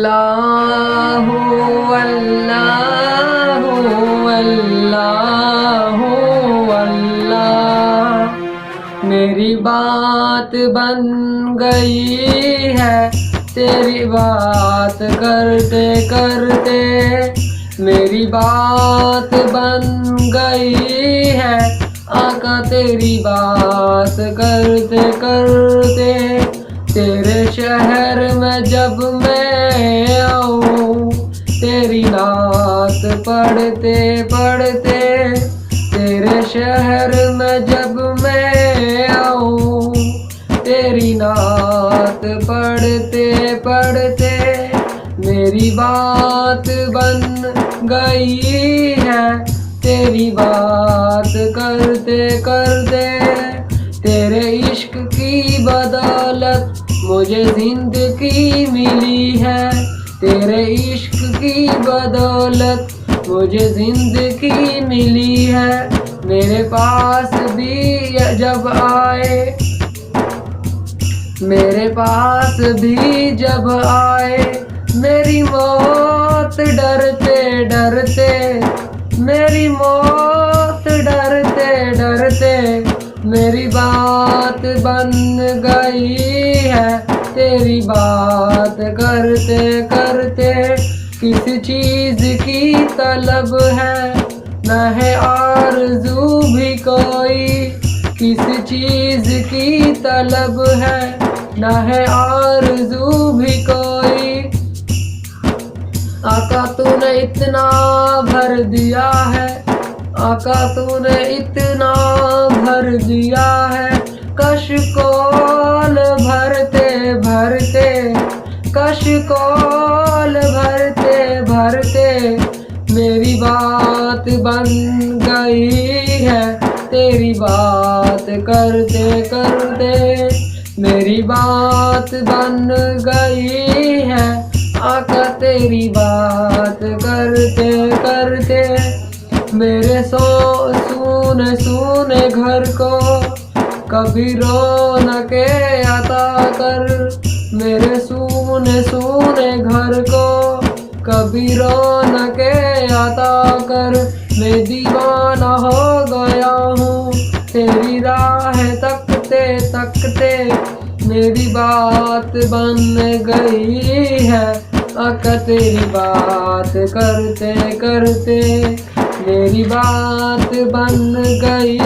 अल्लाह अल्लाह अल्लाह अल्लाह। मेरी बात बन गई है तेरी बात करते करते, मेरी बात बन गई है आका तेरी बात करते करते। तेरे शहर में जब मैं आऊँ तेरी नात पढ़ते पढ़ते, तेरे शहर में जब मैं आऊँ तेरी नात पढ़ते पढ़ते। मेरी बात बन गई है तेरी बात करते करते। तेरे इश्क की बदौलत मुझे जिंदगी मिली है, तेरे इश्क की बदौलत मुझे जिंदगी मिली है। मेरे पास भी जब आए, मेरे पास भी जब आए मेरी मौत डरते डरते, मेरी मौत डरते डरते। मेरी बात बन गई है तेरी बात करते करते। किस चीज की तलब है न है आरज़ू भी कोई, किस चीज की तलब है न है आरज़ू भी कोई। आका तूने इतना भर दिया है, आका तूने इतना भर दिया है। कशकोल भरते भरते, कशकोल भरते भरते। मेरी बात बन गई है तेरी बात करते करते, मेरी बात बन गई है आका तेरी बात करते करते। मेरे सूने सूने घर को कभी रौनके अता कर, मेरे सूने सूने घर को कभी रौनके अता कर। मैं दीवाना हो गया हूँ तेरी राह तकते तकते, मेरी बात बन गई है आका तेरी बात करते करते। मेरी बात बन गई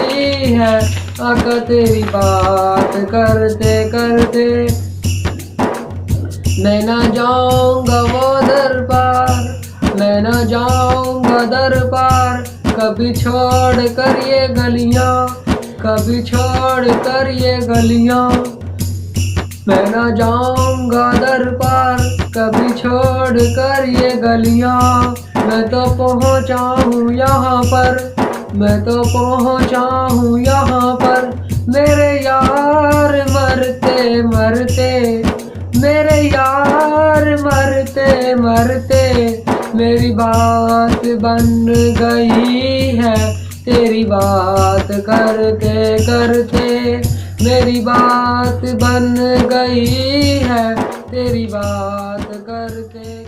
है आका तेरी बात करते करते। मैं ना जाऊंगा वो दर पार, मैं ना जाऊंगा दर पार, कभी छोड़ कर ये गलियां, कभी छोड़ कर ये गलियां। मैं ना जाऊंगा दर पार कभी छोड़ कर ये गलियां। मैं तो पहुंचा हूँ यहाँ पर, मैं तो पहुंचा हूँ यहाँ पर। मेरे यार मरते मरते, मेरे यार मरते मरते। मेरी बात बन गई है तेरी बात करते करते, मेरी बात बन गई है तेरी बात करके।